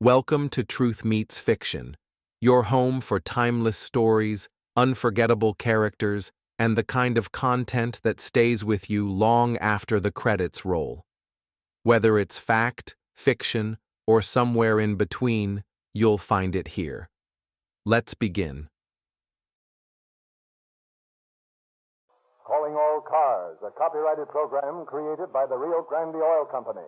Welcome to Truth Meets Fiction, your home for timeless stories, unforgettable characters, and the kind of content that stays with you long after the credits roll. Whether it's fact, fiction, or somewhere in between, you'll find it here. Let's begin. Calling All Cars, a copyrighted program created by the Rio Grande Oil Company.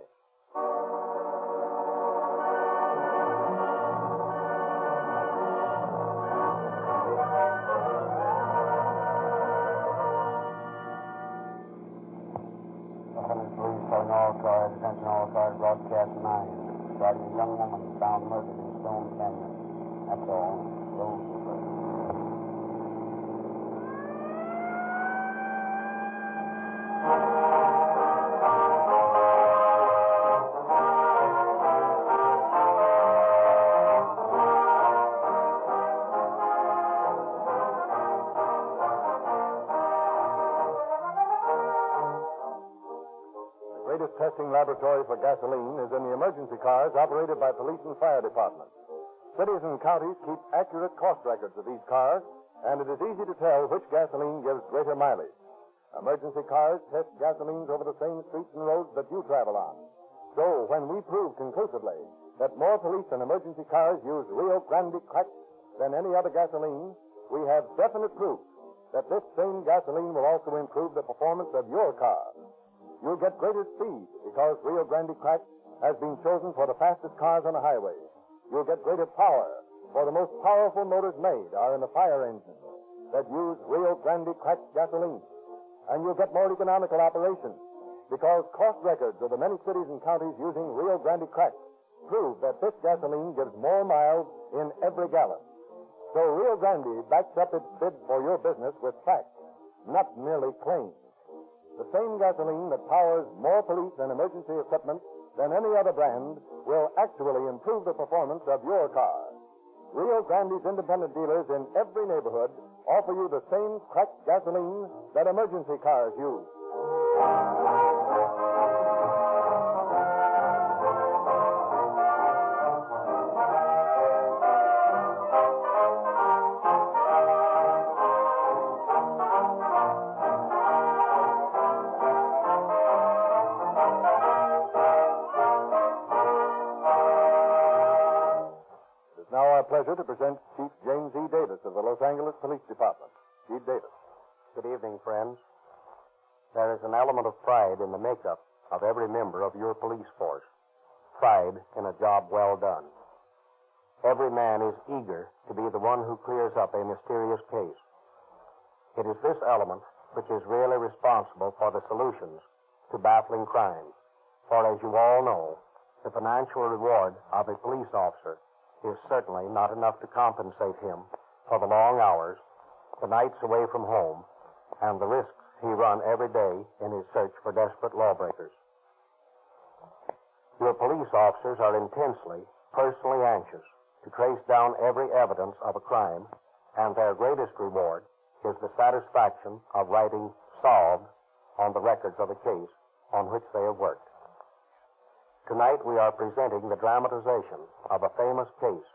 Calling all cars, attention all cars, broadcast 9. Regarding a young woman found murdered in Stone Canyon. That's all. Those are first. The greatest testing laboratory for gasoline is in the emergency cars operated by police and fire departments. Cities and counties keep accurate cost records of these cars, and it is easy to tell which gasoline gives greater mileage. Emergency cars test gasolines over the same streets and roads that you travel on. So when we prove conclusively that more police and emergency cars use Rio Grande cracked than any other gasoline, we have definite proof that this same gasoline will also improve the performance of your car. You'll get greater speed because Rio Grande cracked has been chosen for the fastest cars on the highway. You'll get greater power, for the most powerful motors made are in the fire engines that use Rio Grande cracked gasoline. And you'll get more economical operation because cost records of the many cities and counties using Rio Grande cracked prove that this gasoline gives more miles in every gallon. So Rio Grande backs up its bid for your business with facts, not merely claims. The same gasoline that powers more police and emergency equipment than any other brand will actually improve the performance of your car. Rio Grande's independent dealers in every neighborhood offer you the same cracked gasoline that emergency cars use. Now our pleasure to present Chief James E. Davis of the Los Angeles Police Department. Chief Davis. Good evening, friends. There is an element of pride in the makeup of every member of your police force. Pride in a job well done. Every man is eager to be the one who clears up a mysterious case. It is this element which is really responsible for the solutions to baffling crimes. For as you all know, the financial reward of a police officer is certainly not enough to compensate him for the long hours, the nights away from home, and the risks he runs every day in his search for desperate lawbreakers. Your police officers are intensely, personally anxious to trace down every evidence of a crime, and their greatest reward is the satisfaction of writing solved on the records of a case on which they have worked. Tonight we are presenting the dramatization of a famous case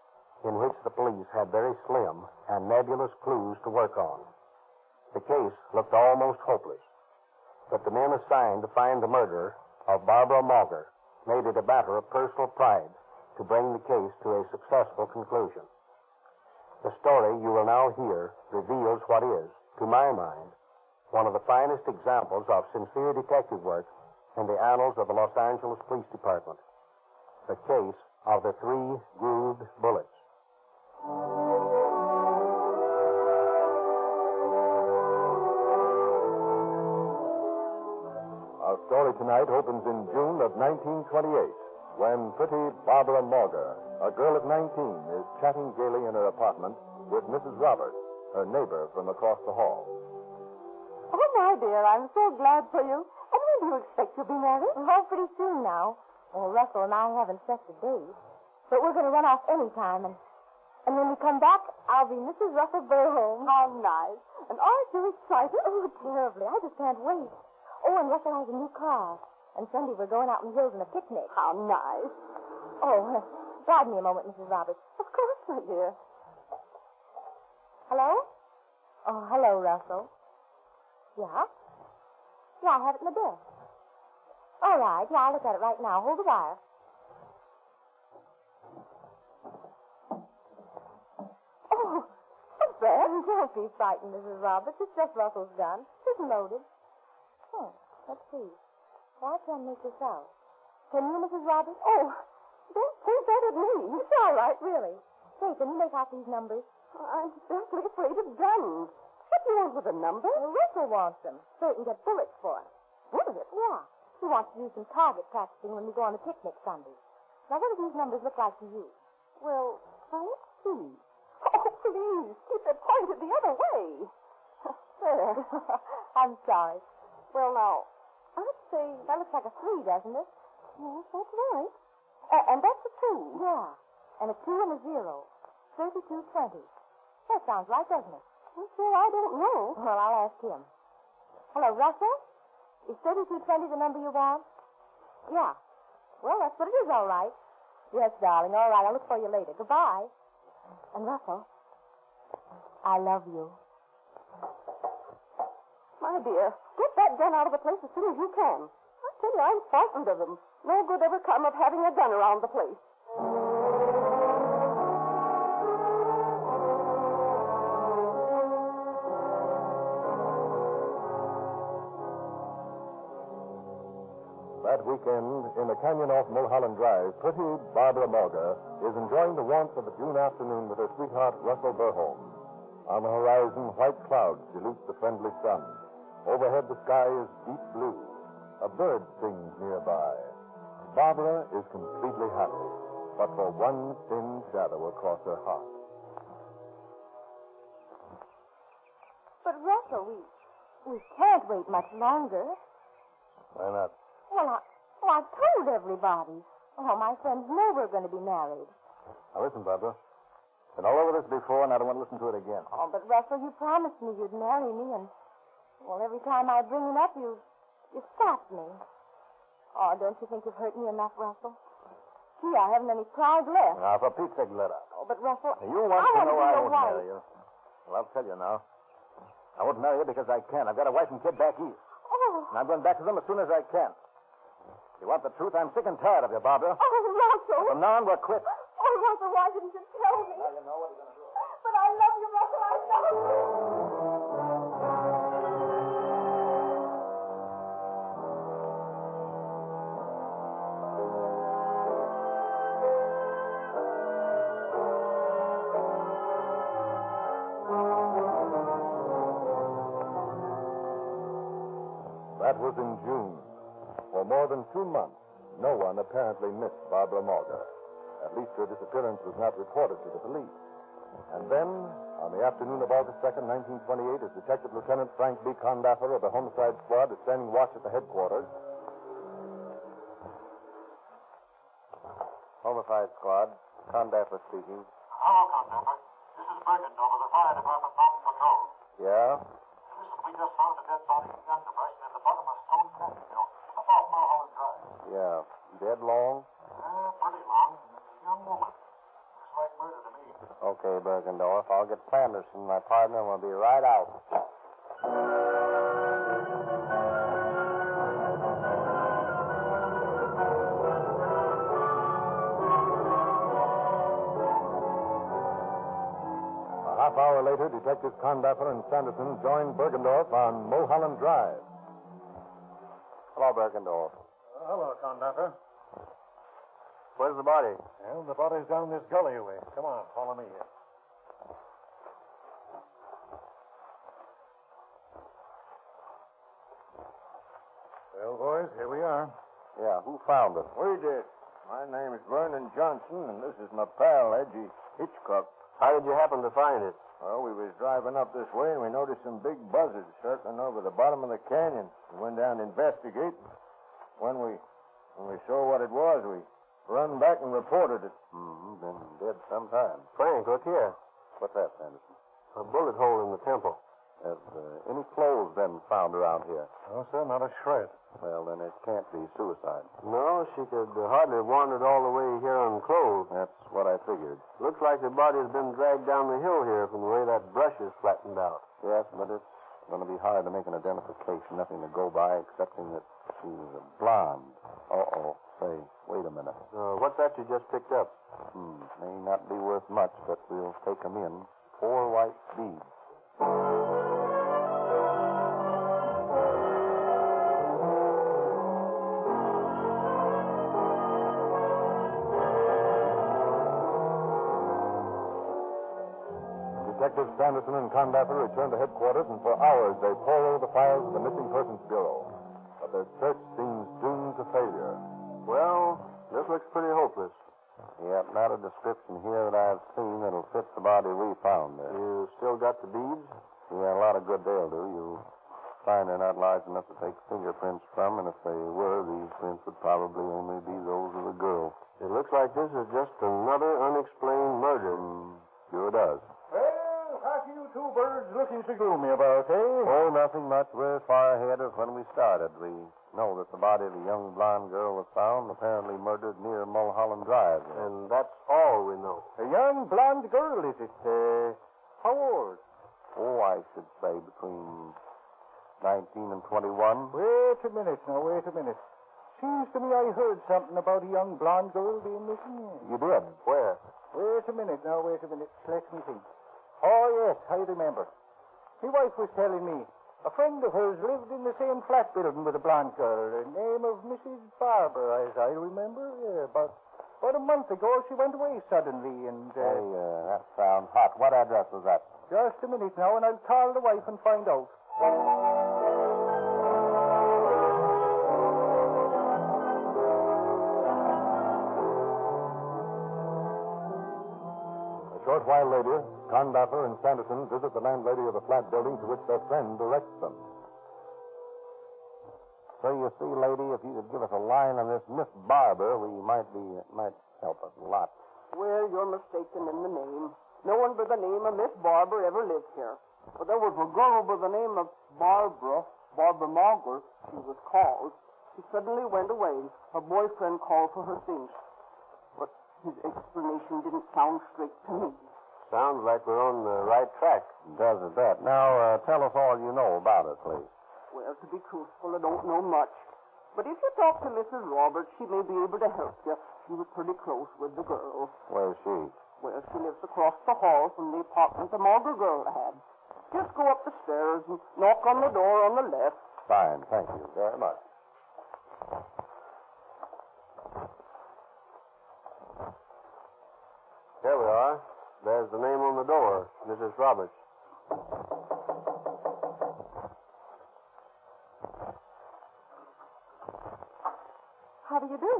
in which the police had very slim and nebulous clues to work on. The case looked almost hopeless, but the men assigned to find the murderer of Barbara Mauger made it a matter of personal pride to bring the case to a successful conclusion. The story you will now hear reveals what is, to my mind, one of the finest examples of sincere detective work in the annals of the Los Angeles Police Department. The case of the 3 grooved bullets. Our story tonight opens in June of 1928, when pretty Barbara Mauger, a girl of 19, is chatting gaily in her apartment with Mrs. Roberts, her neighbor from across the hall. Oh, my dear, I'm so glad for you. And when do you expect to be married? Oh, pretty soon now. Well, Russell and I haven't set the date. But we're going to run off any time, and when we come back, I'll be Mrs. Russell Burholm. How nice. And aren't you excited? Oh, terribly. I just can't wait. Oh, and Russell has a new car. And Sunday we're going out in the hills on a picnic. How nice. Oh, Pardon me a moment, Mrs. Roberts. Of course, my dear. Hello? Oh, hello, Russell. Yeah? Yeah, I have it in the desk. All right. Yeah, I'll look at it right now. Hold the wire. Oh, what's that? Don't be frightened, Mrs. Roberts. It's just Russell's gun. It's loaded. Let's see. Well, I can't make this out. Can you, Mrs. Roberts? Oh, don't point that at me. It's all right, really. Say, can you make out these numbers? I'm awfully afraid of guns. What do you want with a number? Well, Russell wants them, so he can get bullets for us. Bullets? Yeah. He wants to do some target practicing when we go on a picnic Sunday. Now, what do these numbers look like to you? Well, let's see. Oh, please, keep it pointed the other way. There. I'm sorry. Well, now, I'd say... That looks like a 3, doesn't it? Yes, that's right. And that's a 2. Yeah. And a 2 and a 0. 3220. That sounds right, doesn't it? Well, I don't know. Well, I'll ask him. Hello, Russell? Is 3220 the number you want? Yeah. Well, that's what it is, all right. Yes, darling. All right. I'll look for you later. Goodbye. And, Russell, I love you. My dear, get that gun out of the place as soon as you can. I tell you, I'm frightened of them. No good ever come of having a gun around the place. That weekend, in a canyon off Mulholland Drive, pretty Barbara Morga is enjoying the warmth of a June afternoon with her sweetheart, Russell Burholm. On the horizon, white clouds dilute the friendly sun. Overhead, the sky is deep blue. A bird sings nearby. Barbara is completely happy, but for one thin shadow across her heart. But, Russell, we can't wait much longer. Why not? Well, I told everybody. Oh, my friends know we're going to be married. Now, listen, Barbara. Been all over this before, and I don't want to listen to it again. Oh, but, Russell, you promised me you'd marry me, and, well, every time I bring it up, you stop me. Oh, don't you think you've hurt me enough, Russell? Gee, I haven't any pride left. Now, for Pete's sake, let up. Oh, but, Russell, You want I to know I be won't your wife. marry you. Well, I'll tell you now. I won't marry you because I can. I've got a wife and kid back east. Oh, And I'm going back to them as soon as I can. If you want the truth, I'm sick and tired of you, Barbara. Russell. From now on, we're quits. Oh, Russell, why didn't you tell me? Now you know what you're going to do. But I love you, Russell. I love you. That was in June. For more than 2 months, no one apparently missed Barbara Morga. At least her disappearance was not reported to the police. And then, on the afternoon of August 2nd, 1928, as Detective Lieutenant Frank B. Condaffer of the Homicide Squad is standing watch at the headquarters. Homicide Squad, Condaffer speaking. Hello, Condaffer. This is Bergendorf of the Fire Department Mountain Patrol. Yeah? Listen, we just found a dead body in the underbrush near the bottom of Stone Canyon, up off Mulholland Drive. Yeah. Dead long? Pretty long. Young woman. Looks like murder to me. Okay, Bergendorf. I'll get Sanderson, my partner, and we'll be right out. A half hour later, Detectives Condaffer and Sanderson joined Bergendorf on Mulholland Drive. Hello, Bergendorf. Hello, Condaffer. Where's the body? Well, the body's down this gully way. Come on, follow me here. Well, boys, here we are. Yeah, who found it? We did. My name is Vernon Johnson, and this is my pal, Edgy Hitchcock. How did you happen to find it? Well, we was driving up this way, and we noticed some big buzzards circling over the bottom of the canyon. We went down to investigate. When we saw what it was, we run back and reported it. Been dead some time. Frank, look here. What's that, Sanderson? A bullet hole in the temple. Have any clothes been found around here? No, sir, not a shred. Well, then it can't be suicide. No, she could hardly have wandered all the way here unclothed. That's what I figured. Looks like the body has been dragged down the hill here from the way that brush is flattened out. Yes, but it's going to be hard to make an identification. Nothing to go by excepting that she's a blonde. Uh-oh. Say, wait a minute. What's that you just picked up? May not be worth much, but we'll take 'em in. 4 white beads. Detectives Sanderson and Condapper return to headquarters, and for hours they pore over the files of the Missing Persons Bureau. But their search seems doomed to failure. Well, this looks pretty hopeless. Yep, not a description here that I've seen that'll fit the body we found there. You still got the beads? Yeah, a lot of good they'll do. You'll find they're not large enough to take fingerprints from, and if they were, these prints would probably only be those of the girl. It looks like this is just another unexplained murder. Sure does. Well, what are you two birds looking so gloomy about, eh? Oh, nothing much. We're far ahead of when we started. We know that the body of a young blonde girl was found, apparently murdered near Mulholland Drive. And that's all we know. A young blonde girl, is it? How old? Oh, I should say between 19 and 21. Wait a minute now, wait a minute. Seems to me I heard something about a young blonde girl being missing. You did? Where? Wait a minute now, wait a minute. Let me think. Oh, yes, I remember. My wife was telling me a friend of hers lived in the same flat building with a blonde girl, the name of Mrs. Barber, as I remember. Yeah, but about a month ago, she went away suddenly, and... Hey, that sounds hot. What address was that? Just a minute now, and I'll call the wife and find out. A short while later, Condapper and Sanderson visit the landlady of the flat building to which their friend directs them. So you see, lady, if you could give us a line on this Miss Barber, it might help us a lot. Well, you're mistaken in the name. No one by the name of Miss Barber ever lived here. But there was a girl by the name of Barbara Margaret, she was called. She suddenly went away. Her boyfriend called for her things. But his explanation didn't sound straight to me. Sounds like we're on the right track. Does it that? Now, tell us all you know about it, please. Well, to be truthful, I don't know much. But if you talk to Mrs. Roberts, she may be able to help you. She was pretty close with the girl. Where's she? Well, she lives across the hall from the apartment the Margaret girl had. Just go up the stairs and knock on the door on the left. Fine, thank you very much. There we are. There's the name on the door, Mrs. Roberts. How do you do?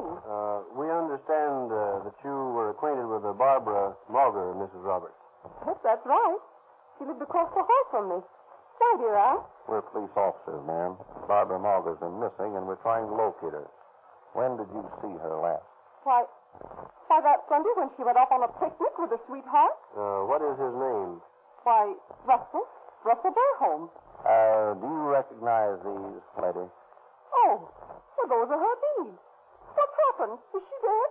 We understand that you were acquainted with Barbara Margaret, Mrs. Roberts. Yes, that's right. She lived across the hall from me. Why, dear Aunt? We're police officers, ma'am. Barbara Margaret's been missing, and we're trying to locate her. When did you see her last? Why, that Sunday when she went off on a picnic with her sweetheart. What is his name? Why, Russell Bearholm. Do you recognize these, lady? Oh, well, those are her beads. What's happened? Is she dead?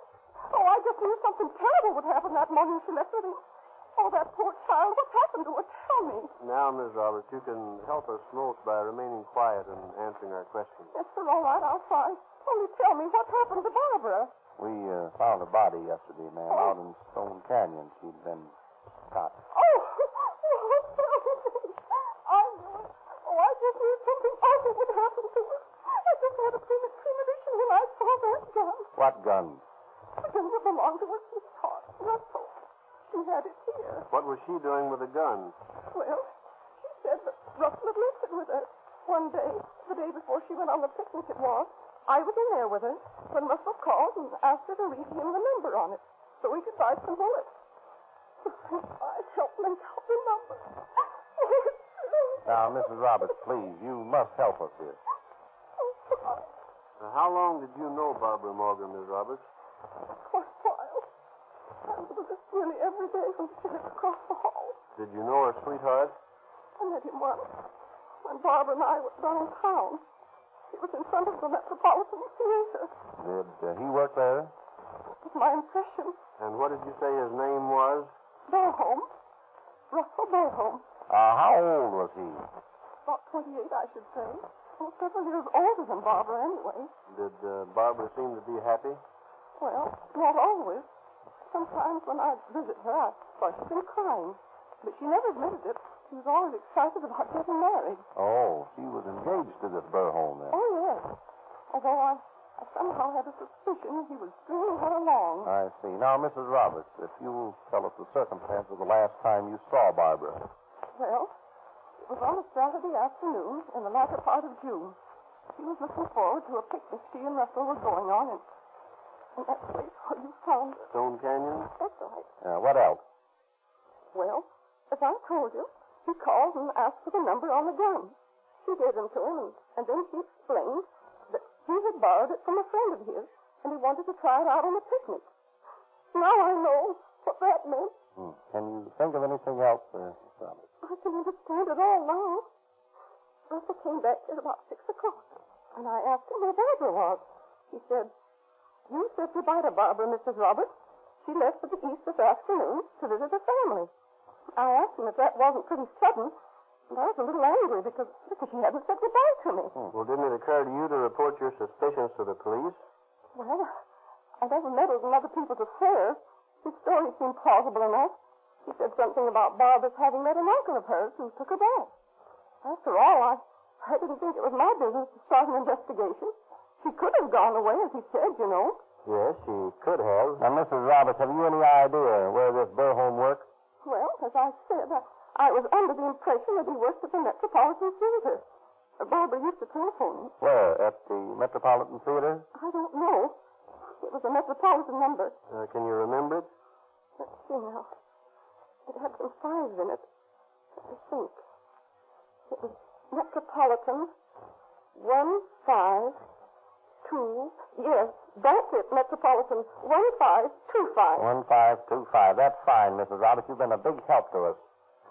Oh, I just knew something terrible would happen that morning she left with him. Oh, that poor child. What's happened to her? Tell me. Now, Miss Roberts, you can help us most by remaining quiet and answering our questions. Yes, sir, all right, I'll try. Only tell me what happened to Barbara. We found a body yesterday, ma'am, out in Stone Canyon. She'd been shot. Oh, I knew it. Oh, I just knew something awful would happen to her. I just had a premonition when I saw that gun. What gun? The gun that belonged to her sweetheart, Russell. She had it here. What was she doing with the gun? Well, she said that Russell had left it with her. One day, the day before she went on the picnic it was, I was in there with her when Russell called and asked her to read him the number on it so we could buy some bullets. I'd help make out the number. Now, Mrs. Roberts, please, you must help us here. How long did you know Barbara Morgan, Miss Roberts? For a while. And it was just nearly every day when she lived across the hall. Did you know her sweetheart? I met him once when Barbara and I were downtown. He was in front of the Metropolitan Theater. Did he work there? It was my impression. And what did you say his name was? Burholm. Russell Burholm. How old was he? About 28, I should say. Oh, several years older than Barbara, anyway. Did Barbara seem to be happy? Well, not always. Sometimes when I visit her, I thought she'd been crying. But she never admitted it. She was always excited about getting married. Oh, she was engaged to this Burholm then. Oh, yes. Although I somehow had a suspicion he was stringing her along. I see. Now, Mrs. Roberts, if you'll tell us the circumstances of the last time you saw Barbara. Well, it was on a Saturday afternoon in the latter part of June. She was looking forward to a picnic she and Russell were going on in that place where you found her. Stone Canyon? That's right. What else? Well, as I told you, he called and asked for the number on the gun. She gave them to him, and then he explained that he had borrowed it from a friend of his, and he wanted to try it out on a picnic. Now I know what that meant. Can you think of anything else, Miss Roberts? I can understand it all now. Russell came back at about 6 o'clock, and I asked him where Barbara was. He said, "You said goodbye to Barbara, Mrs. Roberts. She left for the East this afternoon to visit her family." I asked him if that wasn't pretty sudden, and I was a little angry because she hadn't said goodbye to me. Well, didn't it occur to you to report your suspicions to the police? Well, I never meddled in other people's affairs. His story seemed plausible enough. He said something about Barbara's having met an uncle of hers who took her back. After all, I didn't think it was my business to start an investigation. She could have gone away, as he said, you know. Yes, she could have. Now, Mrs. Roberts, have you any idea where this Burholm worked? Well, as I said, I was under the impression that he worked at the Metropolitan Theater. Barbara used to telephone him. Where? At the Metropolitan Theater? I don't know. It was a Metropolitan number. Can you remember it? Let's see now. It had some fives in it. I think. It was Metropolitan 152. Yes, that's it. Metropolitan 1525. 1525. That's fine, Mrs. Roberts. You've been a big help to us.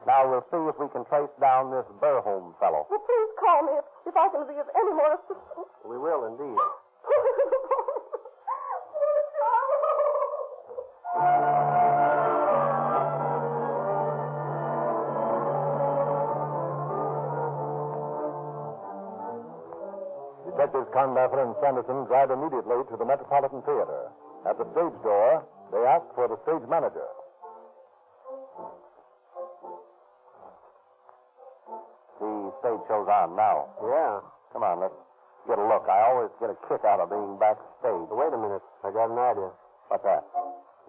Now we'll see if we can trace down this Burholm fellow. Well, please call me if I can be of any more assistance. We will, indeed. Detectives Condafer and Sanderson drive immediately to the Metropolitan Theater. At the stage door, they ask for the stage manager. The stage show's on now. Yeah. Come on, let's get a look. I always get a kick out of being backstage. Wait a minute. I got an idea. What's that?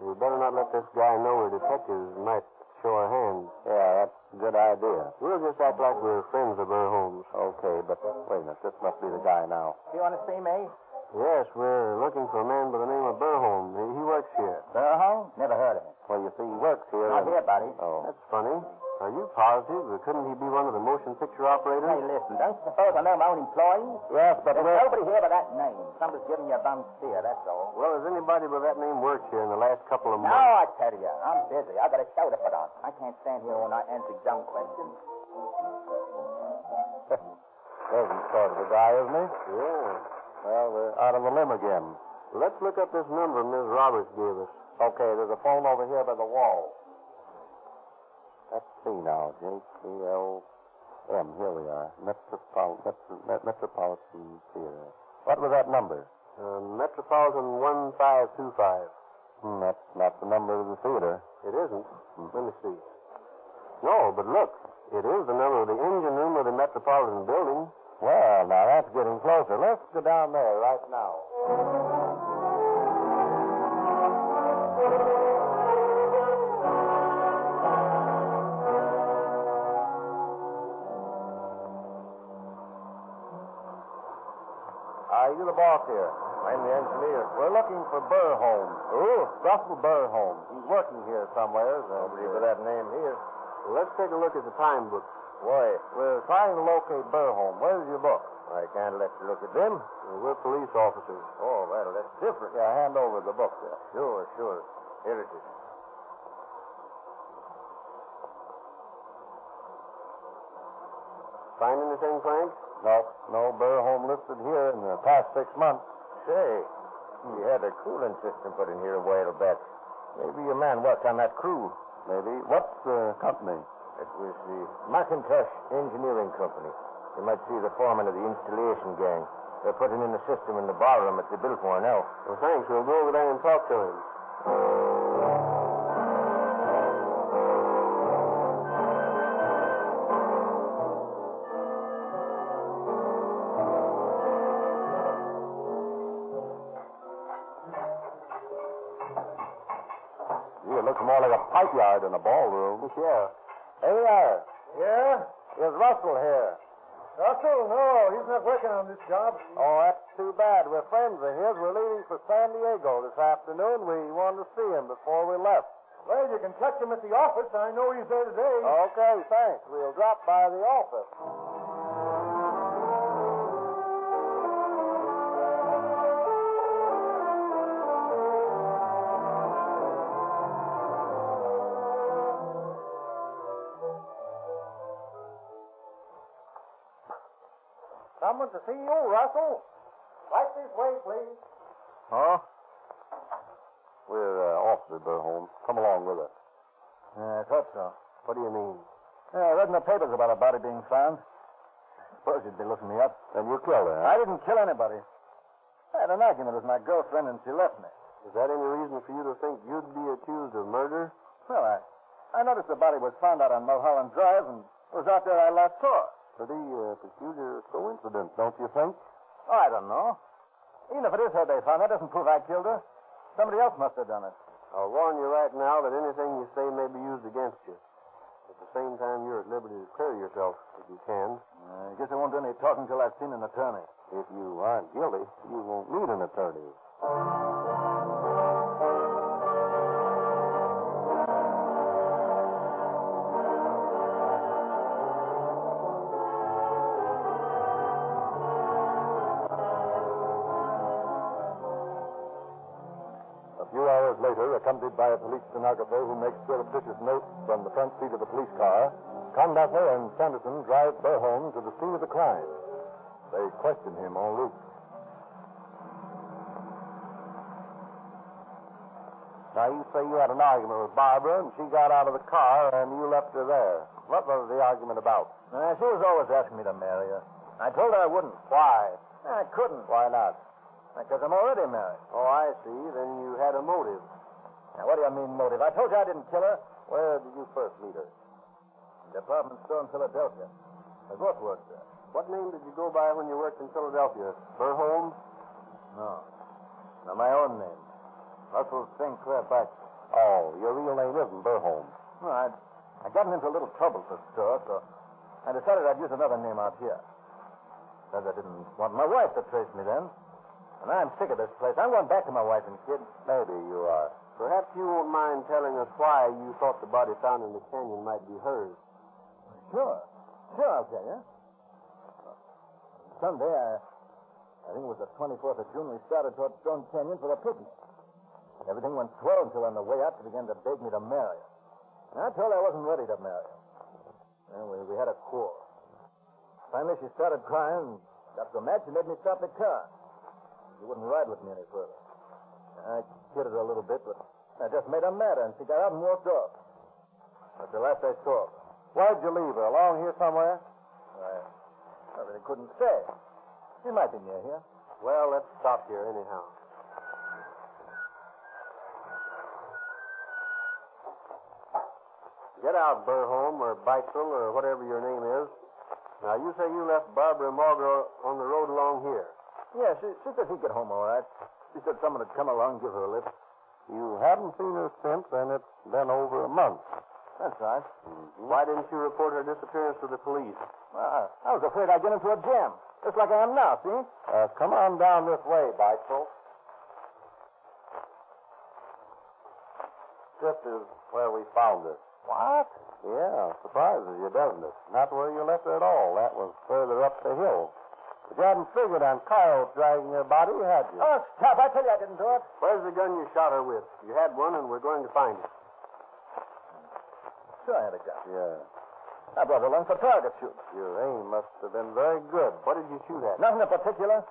You better not let this guy know we're detectives. Might show our hands. Yeah, that's a good idea. We'll just act like we're friends of Burholm's. Okay, but wait a minute. This must be the guy now. You want to see me? Yes, we're looking for a man by the name of Burholm. He works here. Burholm? Never heard of him. Well, you see, he works here. Not here, buddy. Oh. That's funny. Are you positive? Couldn't he be one of the motion picture operators? Hey, listen, don't you suppose I know my own employees? Yes, but There's nobody here by that name. Somebody's giving you a bum steer, that's all. Well, has anybody by that name worked here in the last couple of No, months? I tell you, I'm busy. I got a show to put on. I can't stand here all night answering dumb questions. There's sort of the guy, isn't he? Yeah. Well, we're out on the limb again. Let's look up this number Ms. Roberts gave us. Okay, there's a phone over here by the wall. Let's see now. JCLM. Here we are. Metropolitan Theater. What was that number? Metropolitan 1525. That's not the number of the theater. It isn't. Let me see. No, but look. It is the number of the engine room of the Metropolitan building. Well, now that's getting closer. Let's go down there right now. You're the boss here. I'm the engineer. We're looking for Burholm. Who? Russell Burholm. He's working here somewhere. Nobody with that name here. Let's take a look at the time book. Why? We're trying to locate Burholm. Where's your book? I can't let you look at them. We're police officers. Oh, well, that's different. Yeah, hand over the book there. Sure. Here it is. Find anything, Frank? No burr home listed here in the past 6 months. Say, he had a cooling system put in here a while back. Maybe your man worked on that crew. Maybe. What's the company? It was the Macintosh Engineering Company. You might see the foreman of the installation gang. They're putting in the system in the barroom at the Biltmore now. Well, thanks. We'll go over there and talk to him. Gee, it looks more like a pipe yard than a ballroom. Yeah. Hey there. Yeah? Is Russell here? Russell? No, he's not working on this job. Oh, that's too bad. We're friends of his. We're leaving for San Diego this afternoon. We wanted to see him before we left. Well, you can catch him at the office. I know he's there today. Okay, thanks. We'll drop by the office. Someone to see you, Russell. Right this way, please. Huh? We're off the burr home. Come along with us. Yeah, I thought so. What do you mean? Yeah, I read in the papers about a body being found. Suppose you'd be looking me up. Then you killed her, huh? I didn't kill anybody. I had an argument with my girlfriend and she left me. Is that any reason for you to think you'd be accused of murder? Well, I noticed the body was found out on Mulholland Drive and it was out there I last saw her. Pretty peculiar coincidence, don't you think? Oh, I don't know. Even if it is her they found, that doesn't prove I killed her. Somebody else must have done it. I'll warn you right now that anything you say may be used against you. At the same time, you're at liberty to clear yourself if you can. I guess I won't do any talking until I've seen an attorney. If you aren't guilty, you won't need an attorney. A few hours later, accompanied by a police stenographer who makes surreptitious notes from the front seat of the police car, Conductor and Sanderson drive Burr home to the scene of the crime. They question him en route. Now, you say you had an argument with Barbara and she got out of the car and you left her there. What was the argument about? She was always asking me to marry her. I told her I wouldn't. Why? I couldn't. Why not? Because I'm already married. Oh, I see. Then you had a motive. Now, what do you mean, motive? I told you I didn't kill her. Where did you first meet her? Department store in Philadelphia. They both worked there. What name did you go by when you worked in Philadelphia? Burholm? No. No, my own name. Russell Sinclair Baxter. Oh, your real name isn't Burholm. Well, I got into a little trouble at the store, so I decided I'd use another name out here. Because I didn't want my wife to trace me then. And I'm sick of this place. I'm going back to my wife and kid. Maybe you are. Perhaps you won't mind telling us why you thought the body found in the canyon might be hers. Sure. Sure, I'll tell you. Someday, I think it was the 24th of June, we started toward Stone Canyon for the picnic. Everything went swell until on the way out she began to beg me to marry her. And I told her I wasn't ready to marry her. Well, we had a quarrel. Finally, she started crying and got so mad she made me stop the car. She wouldn't ride with me any further. I kidded her a little bit, but I just made her madder, and she got out and walked off. That's the last I saw of her. Where'd you leave her? Along here somewhere? I really couldn't say. She might be near here. Well, let's stop here anyhow. Get out, Burholm, or Beitzel, or whatever your name is. Now, you say you left Barbara Margot on the road along here. Yeah, she said she'd get home all right. She said someone would come along and give her a lift. You haven't seen her since, and it's been over a month. That's right. Mm-hmm. Why didn't you report her disappearance to the police? Well, I was afraid I'd get into a jam, just like I am now, see? Come on down this way, Beitzel. This is where we found her. What? Yeah, surprises you, doesn't it? Not where you left her at all. That was further up the hill. But you hadn't figured on Kyle dragging her body, had you? Oh, stop. I tell you I didn't do it. Where's the gun you shot her with? You had one, and we're going to find it. Sure I had a gun. Yeah. I brought along for target shooting. Your aim must have been very good. What did you shoot at? Nothing in particular. A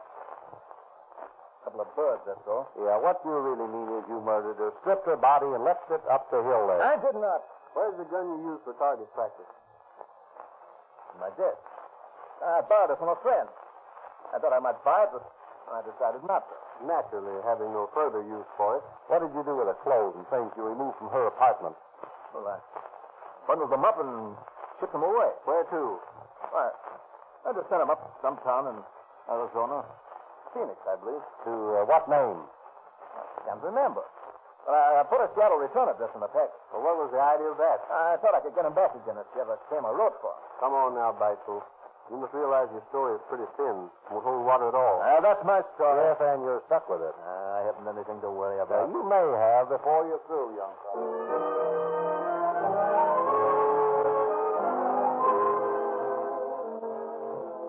couple of birds, that's all. Yeah, what you really mean is you murdered her, stripped her body, and left it up the hill there. I did not. Where's the gun you used for target practice? In my desk. I borrowed it from a friend. I thought I might buy it, but I decided not to. Naturally, having no further use for it, what did you do with the clothes and things you removed from her apartment? Well, I bundled them up and shipped them away. Where to? Why, I just sent them up to some town in Arizona. Phoenix, I believe. To what name? I can't remember. But I put a shadow return address in the package. Well, what was the idea of that? I thought I could get him back again if she ever came or wrote for him. Come on now, Beitzel. You must realize your story is pretty thin. Won't hold water at all. That's my story. Yes, and you're stuck with it. I haven't anything to worry about. You may have before you're through, young fellow.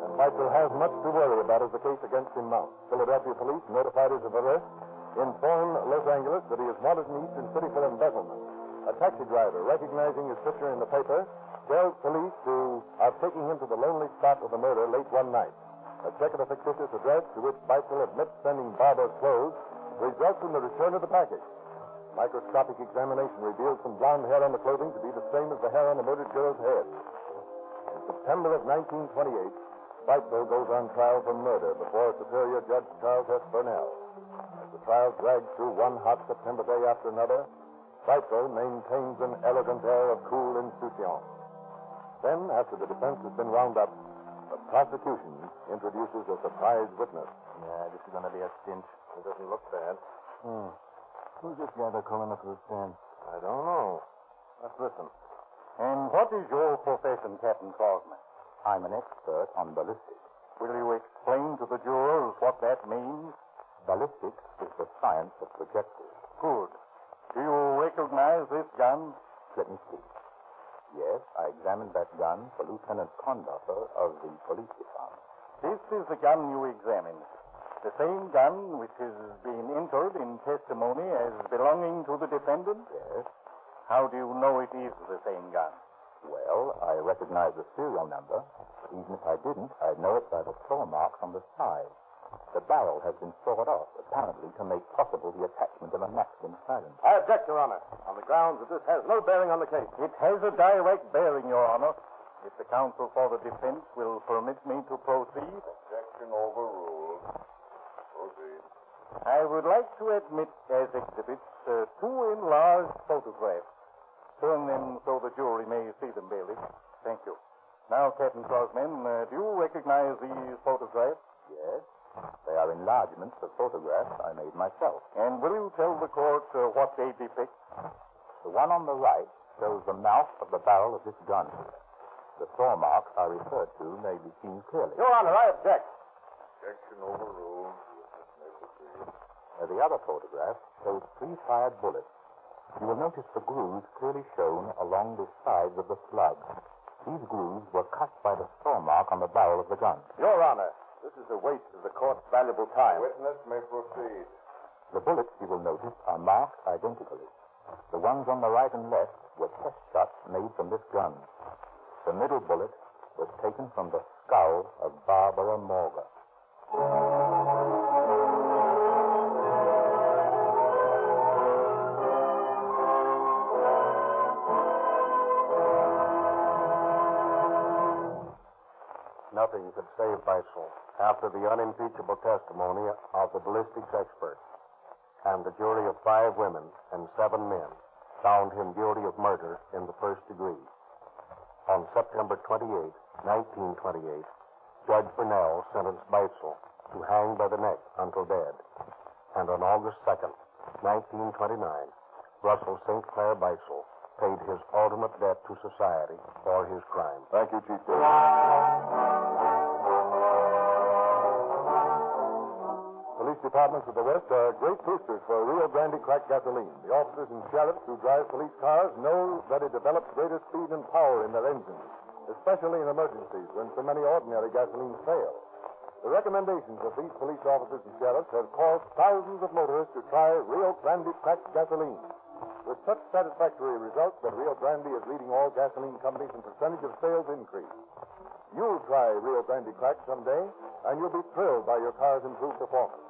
And Beitzel has much to worry about as the case against him mounts. Philadelphia police, notified of his arrest, inform Los Angeles that he is wanted in Eastern City for embezzlement. A taxi driver, recognizing his picture in the paper, tells police of taking him to the lonely spot of the murder late one night. A check of a fictitious address to which Beitzel admits sending Barbara's clothes results in the return of the package. Microscopic examination reveals some blonde hair on the clothing to be the same as the hair on the murdered girl's head. In September of 1928, Beitzel goes on trial for murder before Superior Judge Charles S. Burnell. As the trial drags through one hot September day after another, Beitzel maintains an elegant air of cool insouciance. Then, after the defense has been wound up, the prosecution introduces a surprise witness. Yeah, this is going to be a cinch. It doesn't look bad. Who's this guy they're calling up to the stand? I don't know. Let's listen. And what is your profession, Captain Crosman? I'm an expert on ballistics. Will you explain to the jurors what that means? Ballistics is the science of projectiles. Good. Do you recognize this gun? Let me see. Yes, I examined that gun for Lieutenant Conductor of the police department. This is the gun you examined. The same gun which has been entered in testimony as belonging to the defendant? Yes. How do you know it is the same gun? Well, I recognize the serial number, but even if I didn't, I'd know it by the claw marks on the side. The barrel has been sawed off, apparently to make possible the attachment of a masculine silencer. I object, Your Honor, on the grounds that this has no bearing on the case. It has a direct bearing, Your Honor. If the counsel for the defense will permit me to proceed. Objection overruled. Proceed. I would like to admit as exhibits two enlarged photographs. Turn them so the jury may see them, Bailey. Thank you. Now, Captain Crosman, do you recognize these photographs? Yes. They are enlargements of photographs I made myself. And will you tell the court what they depict? The one on the right shows the mouth of the barrel of this gun. The saw marks I referred to may be seen clearly. Your Honor, I object. Objection overruled. The other photograph shows 3 fired bullets. You will notice the grooves clearly shown along the sides of the slug. These grooves were cut by the saw mark on the barrel of the gun. Your Honor, this is a waste of the court's valuable time. Witness may proceed. The bullets, you will notice, are marked identically. The ones on the right and left were test shots made from this gun. The middle bullet was taken from the skull of Barbara Morgan. Nothing could save Beitzel after the unimpeachable testimony of the ballistics expert. And the jury of 5 women and 7 men found him guilty of murder in the first degree. On September 28, 1928, Judge Burnell sentenced Beitzel to hang by the neck until dead. And on August 2nd, 1929, Russell St. Clair Beitzel paid his ultimate debt to society for his crime. Thank you, Chief Judge. Police departments of the West are great boosters for Rio Grande cracked gasoline. The officers and sheriffs who drive police cars know that it develops greater speed and power in their engines, especially in emergencies when so many ordinary gasolines fail. The recommendations of these police officers and sheriffs have caused thousands of motorists to try Rio Grande cracked gasoline. with such satisfactory results that Rio Grande is leading all gasoline companies in percentage of sales increase. You'll try Rio Grande Crack someday, and you'll be thrilled by your car's improved performance.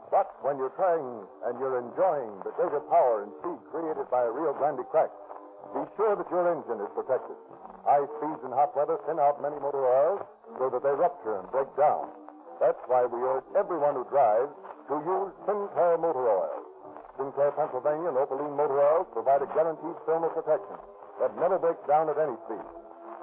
But when you're trying and you're enjoying the greater power and speed created by Rio Grande Crack, be sure that your engine is protected. High speeds and hot weather thin out many motor oils so that they rupture and break down. That's why we urge everyone who drives to use Sinclair motor oil. Sinclair, Pennsylvania, and Opaline motor oils provide a guaranteed film of protection that never breaks down at any speed.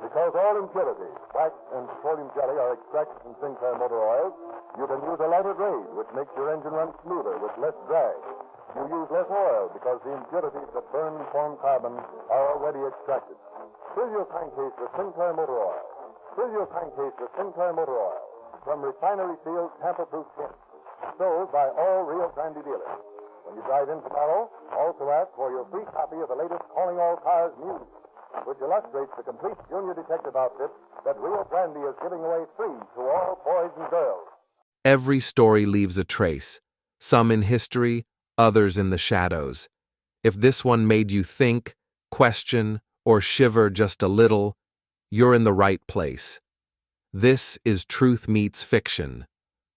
Because all impurities, wax and petroleum jelly, are extracted from Sinclair motor oils, you can use a lighter grade, which makes your engine run smoother with less drag. You use less oil because the impurities that burn and form carbon are already extracted. Fill your crankcase with Sinclair motor oil. Fill your crankcase with Sinclair motor oil from refinery-sealed tamper-proof tins, sold by all Rio Grande dealers. When you drive in tomorrow, also ask for your free copy of the latest Calling All Cars news, which illustrates the complete junior detective outfit that Rio Grande is giving away free to all boys and girls. Every story leaves a trace, some in history, others in the shadows. If this one made you think, question, or shiver just a little, you're in the right place. This is Truth Meets Fiction.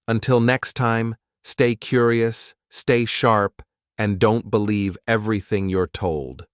Until next time, stay curious, stay sharp, and don't believe everything you're told.